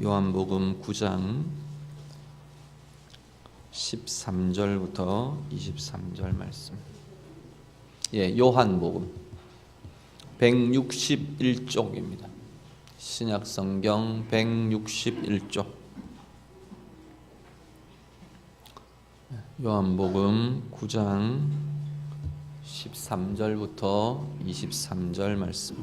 요한복음 9장 13절부터 23절 말씀. 요한복음 161쪽입니다. 신약성경 161쪽. 요한복음 9장 13절부터 23절 말씀.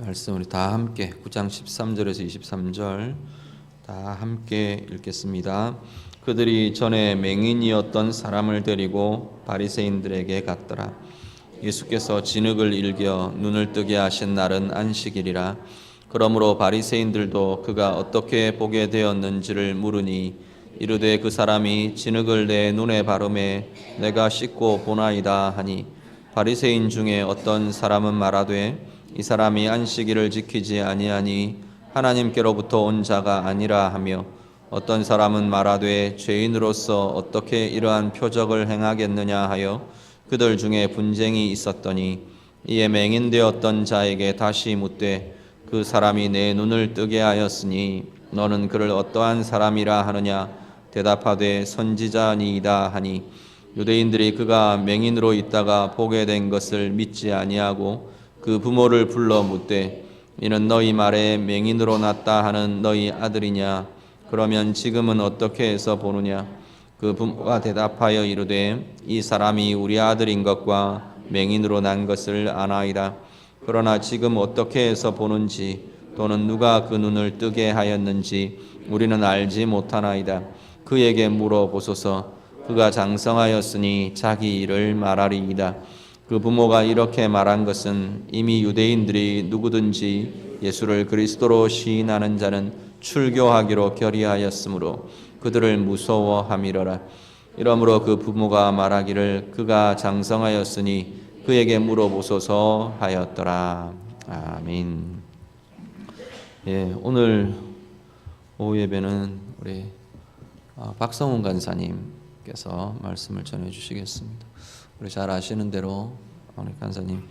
말씀 우리 다 함께 9장 13절에서 23절 다 함께 읽겠습니다. 그들이 전에 맹인이었던 사람을 데리고 바리새인들에게 갔더라. 예수께서 진흙을 일겨 눈을 뜨게 하신 날은 안식일이라. 그러므로 바리새인들도 그가 어떻게 보게 되었는지를 물으니 이르되 그 사람이 진흙을 내 눈에 바르매 내가 씻고 보나이다 하니, 바리새인 중에 어떤 사람은 말하되 이 사람이 안식일을 지키지 아니하니 하나님께로부터 온 자가 아니라 하며, 어떤 사람은 말하되 죄인으로서 어떻게 이러한 표적을 행하겠느냐 하여 그들 중에 분쟁이 있었더니, 이에 맹인되었던 자에게 다시 묻되 그 사람이 내 눈을 뜨게 하였으니 너는 그를 어떠한 사람이라 하느냐? 대답하되 선지자니이다 하니, 유대인들이 그가 맹인으로 있다가 보게 된 것을 믿지 아니하고 그 부모를 불러 묻되 이는 너희 말에 맹인으로 났다 하는 너희 아들이냐? 그러면 지금은 어떻게 해서 보느냐? 그 부모가 대답하여 이르되 이 사람이 우리 아들인 것과 맹인으로 난 것을 아나이다. 그러나 지금 어떻게 해서 보는지 또는 누가 그 눈을 뜨게 하였는지 우리는 알지 못하나이다. 그에게 물어보소서. 그가 장성하였으니 자기 일을 말하리이다. 그 부모가 이렇게 말한 것은 이미 유대인들이 누구든지 예수를 그리스도로 시인하는 자는 출교하기로 결의하였으므로 그들을 무서워함이로라. 이러므로 그 부모가 말하기를 그가 장성하였으니 그에게 물어보소서 하였더라. 아멘. 오늘 오후 예배는 우리 박성훈 간사님께서 말씀을 전해 주시겠습니다. 우리 잘 아시는 대로 우리 간사님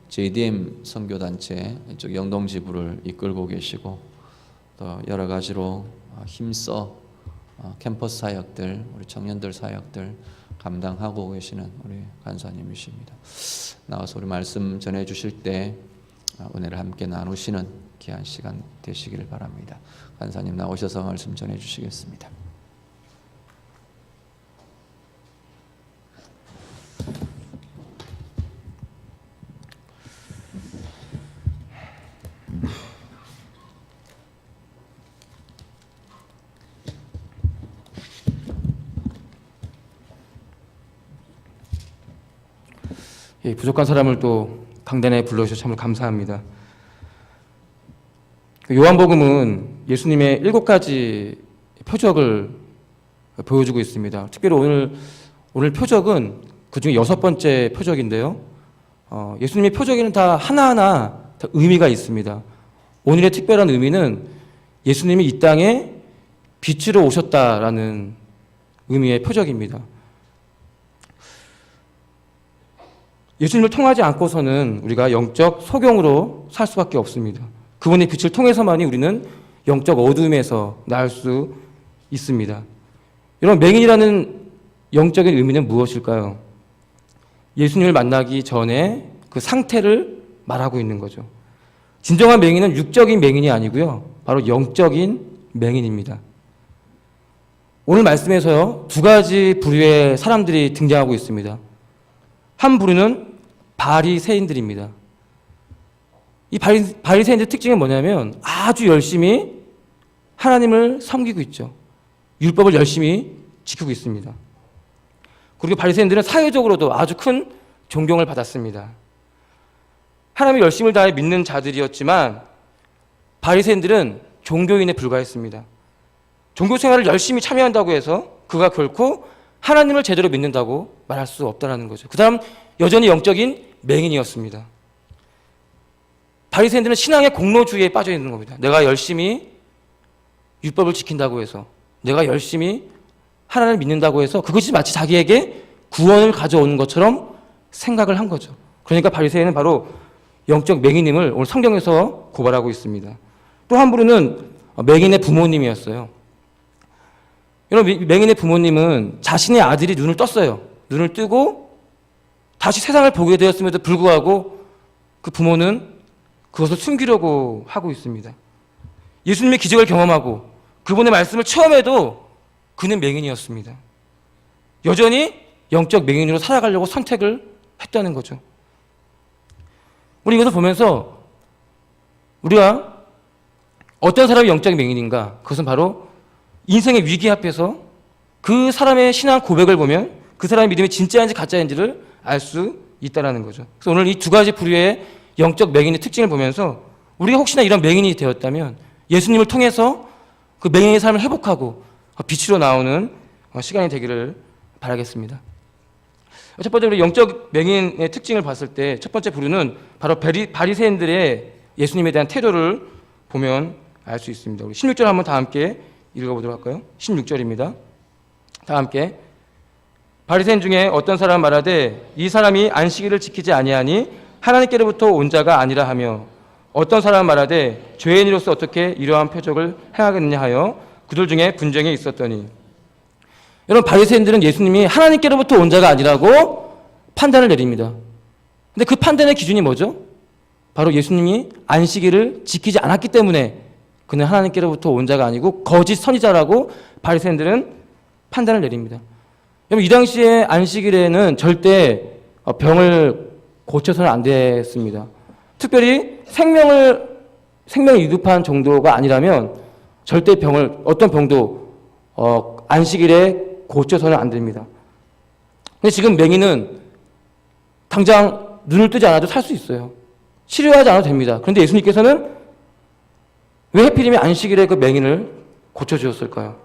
JDM 선교단체 이쪽 영동지부를 이끌고 계시고, 또 여러 가지로 힘써 캠퍼스 사역들, 우리 청년들 사역들 감당하고 계시는 우리 간사님이십니다. 나와서 우리 말씀 전해 주실 때 은혜를 함께 나누시는 귀한 시간 되시기를 바랍니다. 간사님 나오셔서 말씀 전해 주시겠습니다. 부족한 사람을 또 강단에 불러주셔서 참 감사합니다. 요한복음은 예수님의 7가지 표적을 보여주고 있습니다. 특별히 오늘 표적은 그 중에 6번째 표적인데요. 예수님의 표적에는 다 하나하나 다 의미가 있습니다. 오늘의 특별한 의미는 예수님이 이 땅에 빛으로 오셨다라는 의미의 표적입니다. 예수님을 통하지 않고서는 우리가 영적 소경으로 살 수밖에 없습니다. 그분의 빛을 통해서만이 우리는 영적 어둠에서 나을 수 있습니다. 여러분, 맹인이라는 영적인 의미는 무엇일까요? 예수님을 만나기 전에 그 상태를 말하고 있는 거죠. 진정한 맹인은 육적인 맹인이 아니고요, 바로 영적인 맹인입니다. 오늘 말씀에서요, 2가지 부류의 사람들이 등장하고 있습니다. 한 부류는 바리새인들입니다. 이 바리새인들의 특징은 뭐냐면 아주 열심히 하나님을 섬기고 있죠. 율법을 열심히 지키고 있습니다. 그리고 바리새인들은 사회적으로도 아주 큰 존경을 받았습니다. 하나님의 열심을 다해 믿는 자들이었지만 바리새인들은 종교인에 불과했습니다. 종교 생활을 열심히 참여한다고 해서 그가 결코 하나님을 제대로 믿는다고 말할 수 없다는 거죠. 그 다음 여전히 영적인 맹인이었습니다. 바리새인들은 신앙의 공로주의에 빠져 있는 겁니다. 내가 열심히 율법을 지킨다고 해서, 내가 열심히 하나님을 믿는다고 해서 그것이 마치 자기에게 구원을 가져오는 것처럼 생각을 한 거죠. 그러니까 바리새인은 바로 영적 맹인임을 오늘 성경에서 고발하고 있습니다. 또 한 분은 맹인의 부모님이었어요. 여러분, 맹인의 부모님은 자신의 아들이 눈을 떴어요. 눈을 뜨고 다시 세상을 보게 되었음에도 불구하고 그 부모는 그것을 숨기려고 하고 있습니다. 예수님의 기적을 경험하고 그분의 말씀을 체험해도 그는 맹인이었습니다. 여전히 영적 맹인으로 살아가려고 선택을 했다는 거죠. 우리 이것을 보면서 우리가 어떤 사람이 영적 맹인인가? 그것은 바로 인생의 위기 앞에서 그 사람의 신앙 고백을 보면 그 사람의 믿음이 진짜인지 가짜인지를 알 수 있다는 거죠. 그래서 오늘 이 두 가지 부류의 영적 맹인의 특징을 보면서 우리가 혹시나 이런 맹인이 되었다면 예수님을 통해서 그 맹인의 삶을 회복하고 빛으로 나오는 시간이 되기를 바라겠습니다. 첫 번째 우리 영적 맹인의 특징을 봤을 때 첫 번째 부류는 바로 바리새인들의 예수님에 대한 태도를 보면 알 수 있습니다. 우리 16절 한번 다 함께 읽어보도록 할까요? 16절입니다. 다 함께. 바리새인 중에 어떤 사람 말하되 이 사람이 안식일을 지키지 아니하니 하나님께로부터 온 자가 아니라 하며 어떤 사람 말하되 죄인으로서 어떻게 이러한 표적을 행하겠느냐 하여 그들 중에 분쟁이 있었더니. 여러분, 바리새인들은 예수님이 하나님께로부터 온 자가 아니라고 판단을 내립니다. 근데 그 판단의 기준이 뭐죠? 바로 예수님이 안식일을 지키지 않았기 때문에 그는 하나님께로부터 온 자가 아니고 거짓 선지자라고 바리새인들은 판단을 내립니다. 여러분, 이 당시에 안식일에는 절대 병을 고쳐서는 안 됐습니다. 특별히 생명을 위급한 정도가 아니라면 절대 어떤 병도 안식일에 고쳐서는 안 됩니다. 근데 지금 맹인은 당장 눈을 뜨지 않아도 살 수 있어요. 치료하지 않아도 됩니다. 그런데 예수님께서는 왜 하필이면 안식일에 그 맹인을 고쳐주었을까요?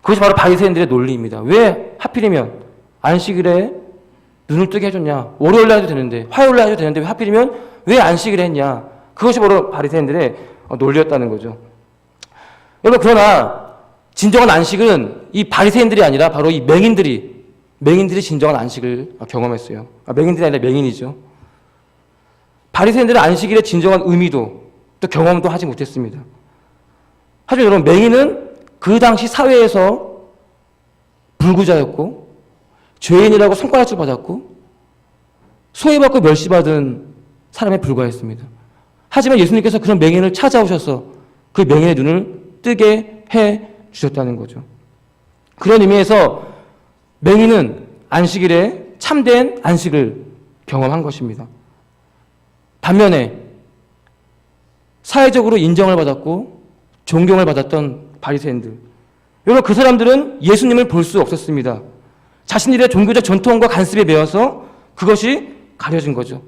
그것이 바로 바리새인들의 논리입니다. 왜 하필이면 안식일에 눈을 뜨게 해줬냐? 월요일날 해도 되는데, 화요일날 해도 되는데 왜 하필이면 왜 안식일에 했냐? 그것이 바로 바리새인들의 논리였다는 거죠. 여러분, 그러나 진정한 안식은 이 바리새인들이 아니라 바로 이 맹인들이 진정한 안식을 경험했어요. 맹인들이 아니라 맹인이죠. 바리새인들은 안식일의 진정한 의미도 또 경험도 하지 못했습니다. 하지만 여러분, 맹인은 그 당시 사회에서 불구자였고 죄인이라고 손가락질 받았고 소외받고 멸시받은 사람에 불과했습니다. 하지만 예수님께서 그런 맹인을 찾아오셔서 그 맹인의 눈을 뜨게 해 주셨다는 거죠. 그런 의미에서 맹인은 안식일에 참된 안식을 경험한 것입니다. 반면에 사회적으로 인정을 받았고 존경을 받았던 바리새인들, 여러분, 그 사람들은 예수님을 볼 수 없었습니다. 자신들의 종교적 전통과 간습에 매여서 그것이 가려진 거죠.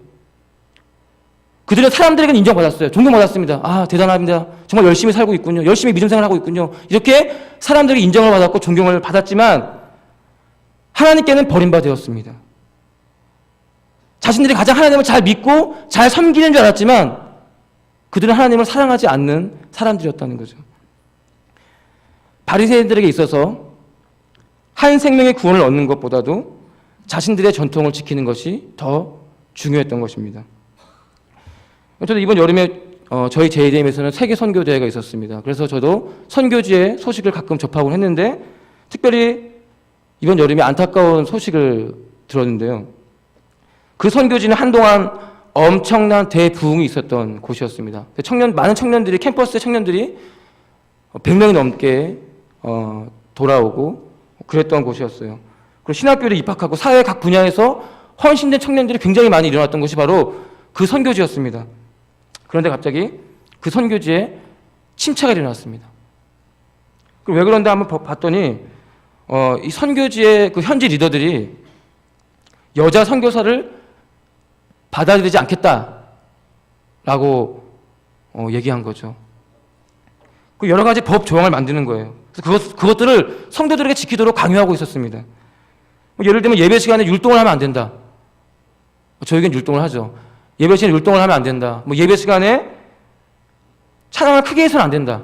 그들은 사람들에게는 인정받았어요. 존경받았습니다. 아, 대단합니다. 정말 열심히 살고 있군요. 열심히 믿음 생활하고 있군요. 이렇게 사람들에게 인정을 받았고 존경을 받았지만 하나님께는 버림받았습니다. 자신들이 가장 하나님을 잘 믿고 잘 섬기는 줄 알았지만 그들은 하나님을 사랑하지 않는 사람들이었다는 거죠. 바리새인들에게 있어서 한 생명의 구원을 얻는 것보다도 자신들의 전통을 지키는 것이 더 중요했던 것입니다. 저도 이번 여름에 저희 JDM에서는 세계 선교대회가 있었습니다. 그래서 저도 선교지의 소식을 가끔 접하곤 했는데 특별히 이번 여름에 안타까운 소식을 들었는데요. 그 선교지는 한동안 엄청난 대부흥이 있었던 곳이었습니다. 많은 청년들이, 캠퍼스의 청년들이 100명이 넘게 돌아오고 그랬던 곳이었어요. 그리고 신학교를 입학하고 사회 각 분야에서 헌신된 청년들이 굉장히 많이 일어났던 곳이 바로 그 선교지였습니다. 그런데 갑자기 그 선교지에 침체가 일어났습니다. 왜 그런데 한번 봤더니 이 선교지의 그 현지 리더들이 여자 선교사를 받아들이지 않겠다라고 얘기한 거죠. 그 여러 가지 법 조항을 만드는 거예요. 그래서 그것들을 성도들에게 지키도록 강요하고 있었습니다. 예를 들면 예배 시간에 율동을 하면 안 된다. 저에겐 율동을 하죠. 예배 시간에 율동을 하면 안 된다. 예배 시간에 찬양을 크게 해서는 안 된다.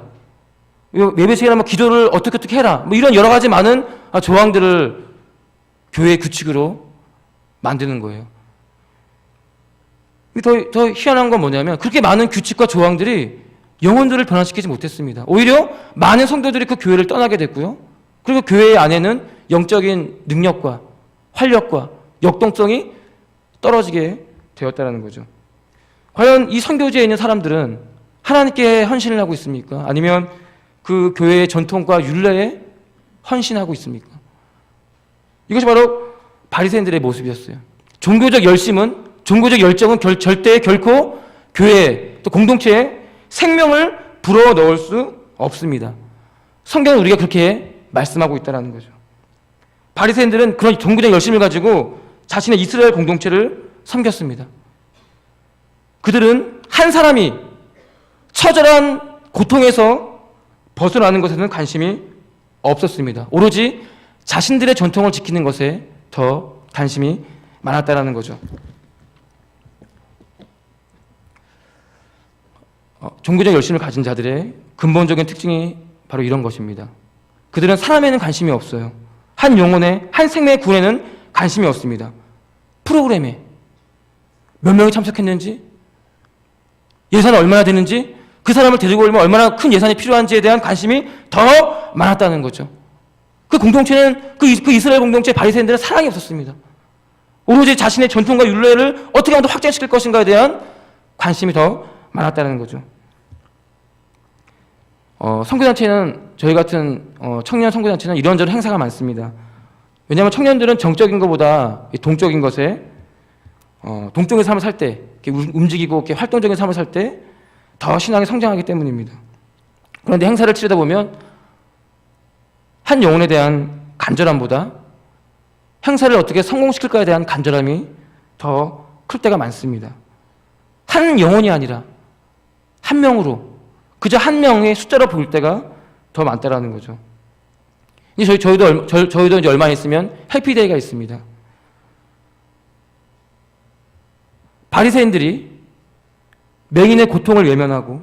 예배 시간에 기도를 어떻게 해라. 이런 여러 가지 많은 조항들을 교회의 규칙으로 만드는 거예요. 더 희한한 건 뭐냐면 그렇게 많은 규칙과 조항들이 영혼들을 변화시키지 못했습니다. 오히려 많은 성도들이 그 교회를 떠나게 됐고요. 그리고 교회 안에는 영적인 능력과 활력과 역동성이 떨어지게 되었다는 거죠. 과연 이 선교지에 있는 사람들은 하나님께 헌신을 하고 있습니까? 아니면 그 교회의 전통과 율례에 헌신하고 있습니까? 이것이 바로 바리새인들의 모습이었어요. 종교적 열심은, 종교적 열정은 절대 결코 교회 또 공동체에 생명을 불어넣을 수 없습니다. 성경은 우리가 그렇게 말씀하고 있다는 거죠. 바리새인들은 그런 종교적 열심을 가지고 자신의 이스라엘 공동체를 섬겼습니다. 그들은 한 사람이 처절한 고통에서 벗어나는 것에는 관심이 없었습니다. 오로지 자신들의 전통을 지키는 것에 더 관심이 많았다는 거죠. 종교적 열심을 가진 자들의 근본적인 특징이 바로 이런 것입니다. 그들은 사람에는 관심이 없어요. 한 영혼의, 한 생명의 구원에는 관심이 없습니다. 프로그램에 몇 명이 참석했는지, 예산이 얼마나 되는지, 그 사람을 데리고 오려면 얼마나 큰 예산이 필요한지에 대한 관심이 더 많았다는 거죠. 그 공동체는, 그 이스라엘 공동체 바리새인들은 사랑이 없었습니다. 오로지 자신의 전통과 율례를 어떻게 하면 더 확장시킬 것인가에 대한 관심이 더 많았다는 거죠. 선교단체는, 저희 같은 청년 선교단체는 이런저런 행사가 많습니다. 왜냐하면 청년들은 정적인 것보다 동적인 것에, 동적인 삶을 살 때, 이렇게 움직이고 이렇게 활동적인 삶을 살 때 더 신앙이 성장하기 때문입니다. 그런데 행사를 치르다 보면 한 영혼에 대한 간절함보다 행사를 어떻게 성공시킬까에 대한 간절함이 더 클 때가 많습니다. 한 영혼이 아니라 한 명으로, 그저 한 명의 숫자로 볼 때가 더 많다라는 거죠. 이제 저희도 이제 얼마 있으면 해피데이가 있습니다. 바리새인들이 맹인의 고통을 외면하고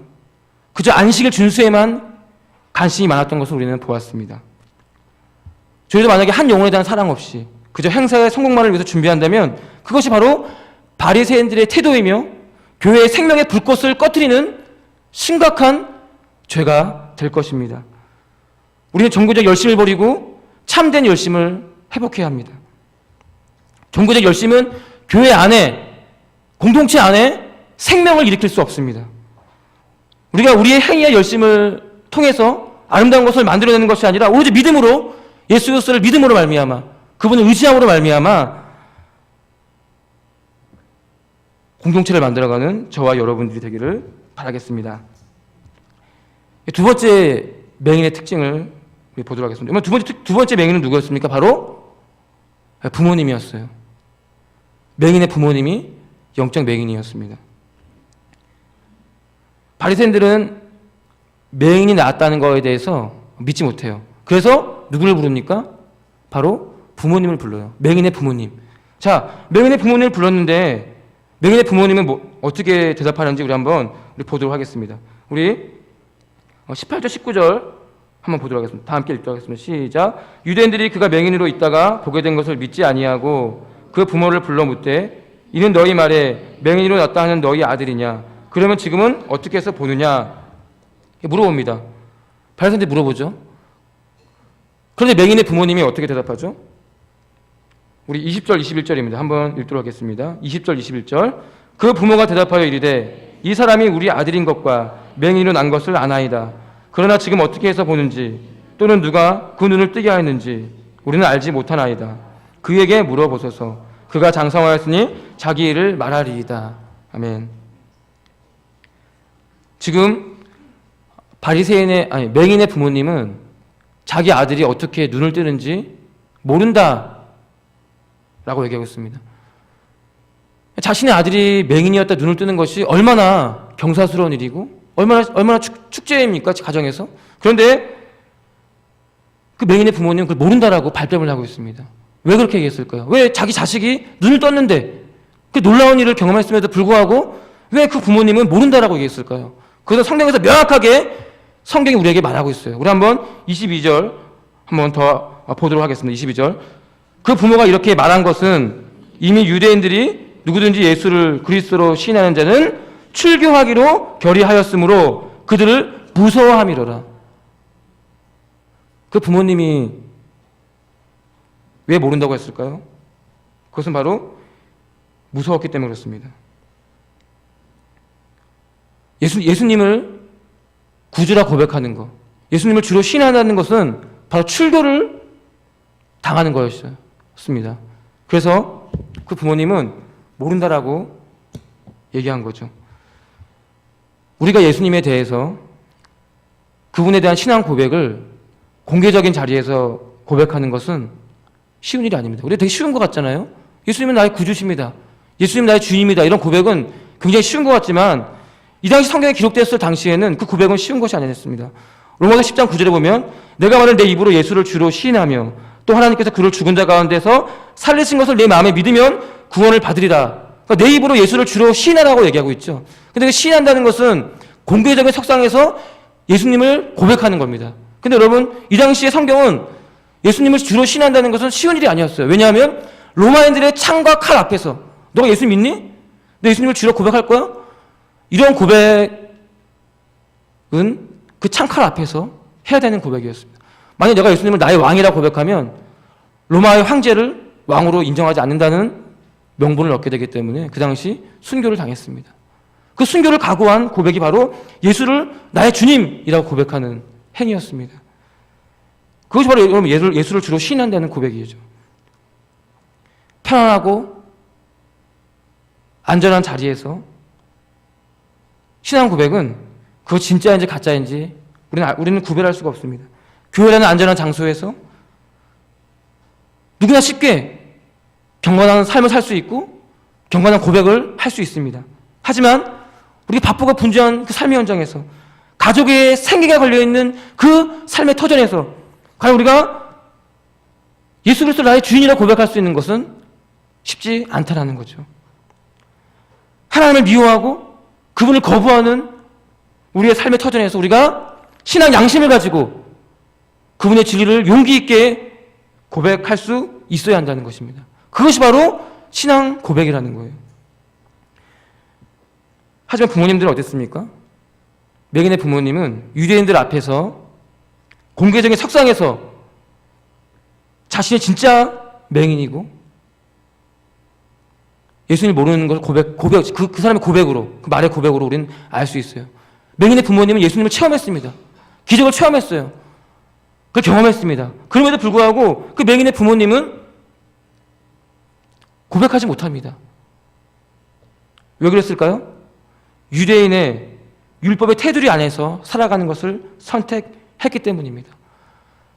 그저 안식일 준수에만 관심이 많았던 것을 우리는 보았습니다. 저희도 만약에 한 영혼에 대한 사랑 없이 그저 행사의 성공만을 위해서 준비한다면 그것이 바로 바리새인들의 태도이며 교회의 생명의 불꽃을 꺼뜨리는 심각한 죄가 될 것입니다. 우리는 종교적 열심을 버리고 참된 열심을 회복해야 합니다. 종교적 열심은 교회 안에, 공동체 안에 생명을 일으킬 수 없습니다. 우리가 우리의 행위와 열심을 통해서 아름다운 것을 만들어내는 것이 아니라 오로지 믿음으로, 예수 그리스도를 믿음으로 말미암아, 그분을 의지함으로 말미암아 공동체를 만들어가는 저와 여러분들이 되기를 바라겠습니다. 두 번째 맹인의 특징을 보도록 하겠습니다. 두 번째 맹인은 누구였습니까? 바로 부모님이었어요. 맹인의 부모님이 영적 맹인이었습니다. 바리새인들은 맹인이 나았다는 것에 대해서 믿지 못해요. 그래서 누구를 부릅니까? 바로 부모님을 불러요. 맹인의 부모님. 자, 맹인의 부모님을 불렀는데 맹인의 부모님은 어떻게 대답하는지 우리 보도록 하겠습니다. 우리 18절 19절 한번 보도록 하겠습니다. 다 함께 읽도록 하겠습니다. 시작. 유대인들이 그가 맹인으로 있다가 보게 된 것을 믿지 아니하고 그 부모를 불러 묻되 이는 너희 말에 맹인으로 났다 하는 너희 아들이냐? 그러면 지금은 어떻게 해서 보느냐? 물어봅니다. 바리새인들이 물어보죠. 그런데 맹인의 부모님이 어떻게 대답하죠? 우리 20절 21절입니다. 한번 읽도록 하겠습니다. 20절 21절. 그 부모가 대답하여 이르되 이 사람이 우리 아들인 것과 맹인으로 난 것을 아나이다. 그러나 지금 어떻게 해서 보는지 또는 누가 그 눈을 뜨게 하였는지 우리는 알지 못하나이다. 그에게 물어보소서. 그가 장성하였으니 자기 일을 말하리이다. 아멘. 지금 맹인의 부모님은 자기 아들이 어떻게 눈을 뜨는지 모른다 라고 얘기하고 있습니다. 자신의 아들이 맹인이었다 눈을 뜨는 것이 얼마나 경사스러운 일이고 얼마나 축제입니까? 가정에서. 그런데 그 맹인의 부모님은 그걸 모른다라고 발뺌을 하고 있습니다. 왜 그렇게 얘기했을까요? 왜 자기 자식이 눈을 떴는데 그 놀라운 일을 경험했음에도 불구하고 왜 그 부모님은 모른다라고 얘기했을까요? 그래서 성경에서 명확하게 성경이 우리에게 말하고 있어요. 우리 한번 22절 한번 더 보도록 하겠습니다. 22절. 그 부모가 이렇게 말한 것은 이미 유대인들이 누구든지 예수를 그리스도로 시인하는 자는 출교하기로 결의하였으므로 그들을 무서워함이로라. 그 부모님이 왜 모른다고 했을까요? 그것은 바로 무서웠기 때문에 그렇습니다. 예수님을 구주라 고백하는 것, 예수님을 주로 신앙한다는 것은 바로 출교를 당하는 거였습니다. 그래서 그 부모님은 모른다라고 얘기한 거죠. 우리가 예수님에 대해서 그분에 대한 신앙 고백을 공개적인 자리에서 고백하는 것은 쉬운 일이 아닙니다. 우리가 되게 쉬운 것 같잖아요. 예수님은 나의 구주십니다. 예수님은 나의 주님입니다. 이런 고백은 굉장히 쉬운 것 같지만 이 당시 성경에 기록됐을 당시에는 그 고백은 쉬운 것이 아니었습니다. 로마서 10장 9절에 보면 내가 말은 내 입으로 예수를 주로 시인하며 또 하나님께서 그를 죽은 자 가운데서 살리신 것을 내 마음에 믿으면 구원을 받으리라. 그러니까 내 입으로 예수를 주로 시인하라고 얘기하고 있죠. 근데 그 시인한다는 것은 공개적인 석상에서 예수님을 고백하는 겁니다. 근데 여러분, 이 당시에 성경은 예수님을 주로 시인한다는 것은 쉬운 일이 아니었어요. 왜냐하면 로마인들의 창과 칼 앞에서 너가 예수 믿니? 너 예수님을 주로 고백할 거야? 이런 고백은 그 창칼 앞에서 해야 되는 고백이었습니다. 만약 내가 예수님을 나의 왕이라고 고백하면 로마의 황제를 왕으로 인정하지 않는다는 명분을 얻게 되기 때문에 그 당시 순교를 당했습니다. 그 순교를 각오한 고백이 바로 예수를 나의 주님이라고 고백하는 행위였습니다. 그것이 바로 여러분 예수를 주로 시인한다는 고백이죠. 편안하고 안전한 자리에서 신앙 고백은 그거 진짜인지 가짜인지 우리는 구별할 수가 없습니다. 교회라는 안전한 장소에서 누구나 쉽게 경건한 삶을 살 수 있고 경건한 고백을 할 수 있습니다. 하지만 우리가 바쁘고 분주한 그 삶의 현장에서 가족의 생계가 걸려있는 그 삶의 터전에서 과연 우리가 예수 그리스도 나의 주인이라고 고백할 수 있는 것은 쉽지 않다라는 거죠. 하나님을 미워하고 그분을 거부하는 우리의 삶의 터전에서 우리가 신앙 양심을 가지고 그분의 진리를 용기 있게 고백할 수 있어야 한다는 것입니다. 그것이 바로 신앙 고백이라는 거예요. 하지만 부모님들은 어땠습니까? 맹인의 부모님은 유대인들 앞에서 공개적인 석상에서 자신이 진짜 맹인이고 예수님을 모르는 것을 그 사람의 고백으로, 그 말의 고백으로 우리는 알 수 있어요. 맹인의 부모님은 예수님을 체험했습니다. 기적을 체험했어요. 그걸 경험했습니다. 그럼에도 불구하고 그 맹인의 부모님은 고백하지 못합니다. 왜 그랬을까요? 유대인의 율법의 테두리 안에서 살아가는 것을 선택했기 때문입니다.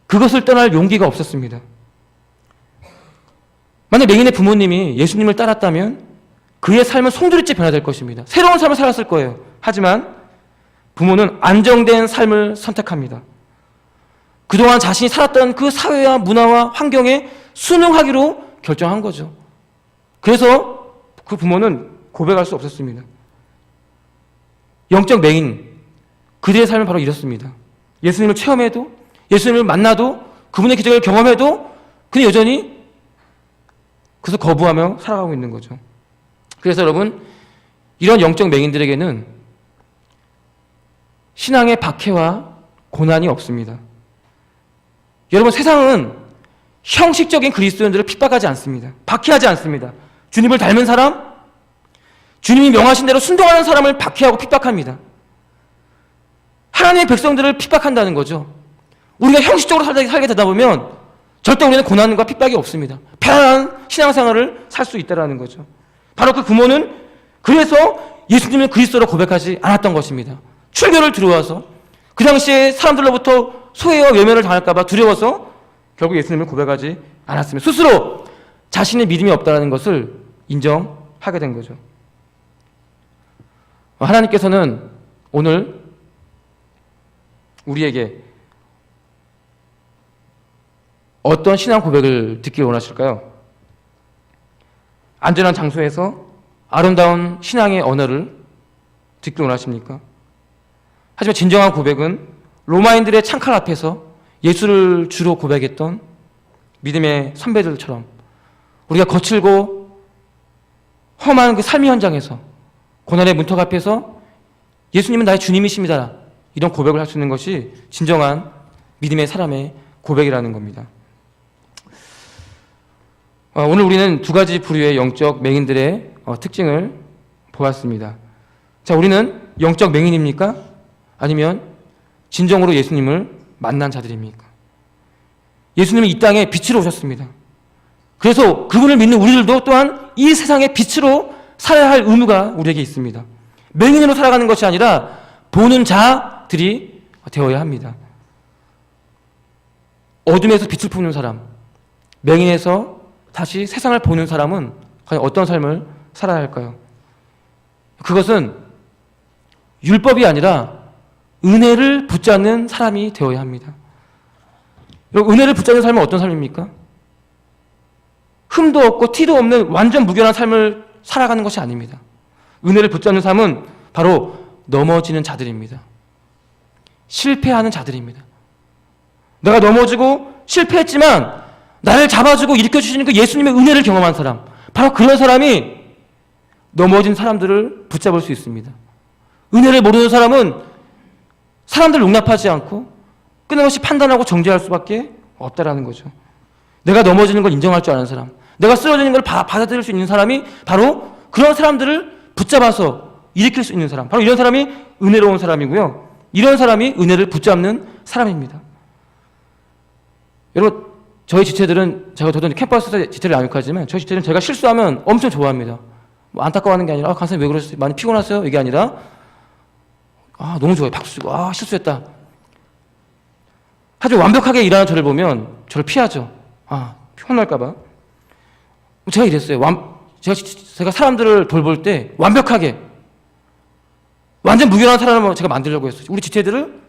그것을 떠날 용기가 없었습니다. 만약 맹인의 부모님이 예수님을 따랐다면 그의 삶은 송두리째 변화될 것입니다. 새로운 삶을 살았을 거예요. 하지만 부모는 안정된 삶을 선택합니다. 그동안 자신이 살았던 그 사회와 문화와 환경에 순응하기로 결정한 거죠. 그래서 그 부모는 고백할 수 없었습니다. 영적 맹인, 그들의 삶은 바로 이렇습니다. 예수님을 체험해도, 예수님을 만나도, 그분의 기적을 경험해도 그는 여전히 그래서 거부하며 살아가고 있는 거죠. 그래서 여러분, 이런 영적 맹인들에게는 신앙의 박해와 고난이 없습니다. 여러분, 세상은 형식적인 그리스도인들을 핍박하지 않습니다. 박해하지 않습니다. 주님을 닮은 사람, 주님이 명하신 대로 순종하는 사람을 박해하고 핍박합니다. 하나님의 백성들을 핍박한다는 거죠. 우리가 형식적으로 살게 되다 보면 절대 우리는 고난과 핍박이 없습니다. 편안한 신앙생활을 살 수 있다는 거죠. 바로 그 부모는 그래서 예수님을 그리스도로 고백하지 않았던 것입니다. 출교를 들어와서 그 당시에 사람들로부터 소외와 외면을 당할까 봐 두려워서 결국 예수님을 고백하지 않았습니다. 스스로 자신의 믿음이 없다는 것을 인정하게 된 거죠. 하나님께서는 오늘 우리에게 어떤 신앙 고백을 듣기를 원하실까요? 안전한 장소에서 아름다운 신앙의 언어를 듣기를 원하십니까? 하지만 진정한 고백은 로마인들의 창칼 앞에서 예수를 주로 고백했던 믿음의 선배들처럼 우리가 거칠고 험한 그 삶의 현장에서 고난의 문턱 앞에서 예수님은 나의 주님이십니다. 이런 고백을 할 수 있는 것이 진정한 믿음의 사람의 고백이라는 겁니다. 오늘 우리는 두 가지 부류의 영적 맹인들의 특징을 보았습니다. 자, 우리는 영적 맹인입니까? 아니면 진정으로 예수님을 만난 자들입니까? 예수님은 이 땅에 빛으로 오셨습니다. 그래서 그분을 믿는 우리들도 또한 이 세상의 빛으로 살아야 할 의무가 우리에게 있습니다. 맹인으로 살아가는 것이 아니라 보는 자들이 되어야 합니다. 어둠에서 빛을 보는 사람, 맹인에서 다시 세상을 보는 사람은 과연 어떤 삶을 살아야 할까요? 그것은 율법이 아니라 은혜를 붙잡는 사람이 되어야 합니다. 여러분, 은혜를 붙잡는 삶은 어떤 삶입니까? 흠도 없고 티도 없는 완전 무결한 삶을 살아가는 것이 아닙니다. 은혜를 붙잡는 삶은 바로 넘어지는 자들입니다. 실패하는 자들입니다. 내가 넘어지고 실패했지만 나를 잡아주고 일으켜주시는 그 예수님의 은혜를 경험한 사람, 바로 그런 사람이 넘어진 사람들을 붙잡을 수 있습니다. 은혜를 모르는 사람은 사람들을 용납하지 않고 끊임없이 판단하고 정죄할 수밖에 없다라는 거죠. 내가 넘어지는 걸 인정할 줄 아는 사람, 내가 쓰러지는 걸 받아들일 수 있는 사람이 바로 그런 사람들을 붙잡아서 일으킬 수 있는 사람, 바로 이런 사람이 은혜로운 사람이고요. 이런 사람이 은혜를 붙잡는 사람입니다. 여러분, 저희 지체들은, 저도 캠퍼스 지체를 안 욕하지만 저희 지체는 제가 실수하면 엄청 좋아합니다. 뭐 안타까워하는 게 아니라 간사님 왜 그러셨어요? 많이 피곤하세요? 이게 아니라 너무 좋아요. 박수 치고 실수했다. 아주 완벽하게 일하는 저를 보면 저를 피하죠. 혼날까 봐. 제가 이랬어요. 제가 사람들을 돌볼 때 완벽하게 완전 무결한 사람을 제가 만들려고 했어요. 우리 지체들을,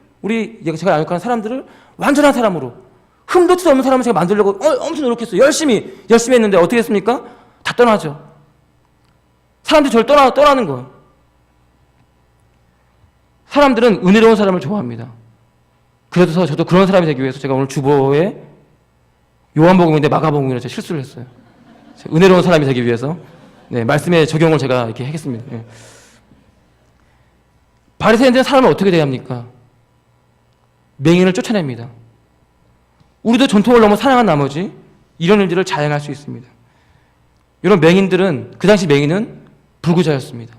제가 알고 사람들을 완전한 사람으로, 흠도 티도 없는 사람을 제가 만들려고 엄청 노력했어요. 열심히 했는데 어떻게 했습니까? 다 떠나죠. 사람들이 저를 떠나는 거예요. 사람들은 은혜로운 사람을 좋아합니다. 그래서 저도 그런 사람이 되기 위해서 제가 오늘 주보에 요한복음인데 마가복음이라 제가 실수를 했어요. 은혜로운 사람이 되기 위해서 말씀의 적용을 제가 이렇게 하겠습니다. 바리새인들은 사람을 어떻게 대합니까? 맹인을 쫓아냅니다. 우리도 전통을 너무 사랑한 나머지 이런 일들을 자행할 수 있습니다. 이런 맹인들은, 그 당시 맹인은 불구자였습니다.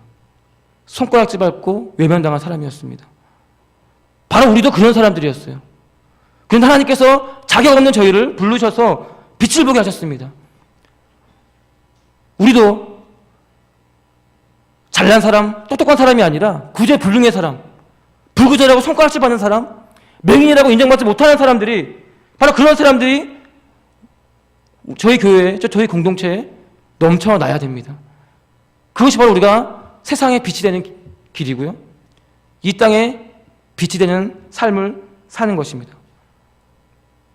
손가락질 밟고 외면당한 사람이었습니다. 바로 우리도 그런 사람들이었어요. 그런데 하나님께서 자격 없는 저희를 부르셔서 빛을 보게 하셨습니다. 우리도 잘난 사람, 똑똑한 사람이 아니라 구제불능의 사람, 불구제라고 손가락질 받는 사람, 맹인이라고 인정받지 못하는 사람들이, 바로 그런 사람들이 저희 교회에, 저희 공동체에 넘쳐나야 됩니다. 그것이 바로 우리가 세상의 빛이 되는 길이고요, 이 땅에 빛이 되는 삶을 사는 것입니다.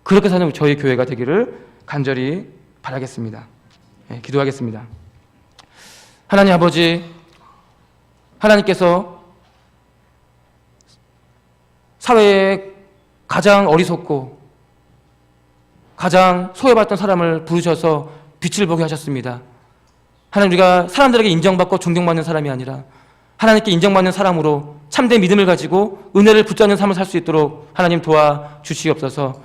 그렇게 사는 저희 교회가 되기를 간절히 바라겠습니다. 기도하겠습니다. 하나님 아버지, 하나님께서 사회에 가장 어리석고 가장 소외받던 사람을 부르셔서 빛을 보게 하셨습니다. 하나님, 우리가 사람들에게 인정받고 존경받는 사람이 아니라 하나님께 인정받는 사람으로 참된 믿음을 가지고 은혜를 붙잡는 삶을 살 수 있도록 하나님 도와주시옵소서.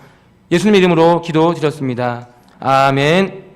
예수님의 이름으로 기도드렸습니다. 아멘.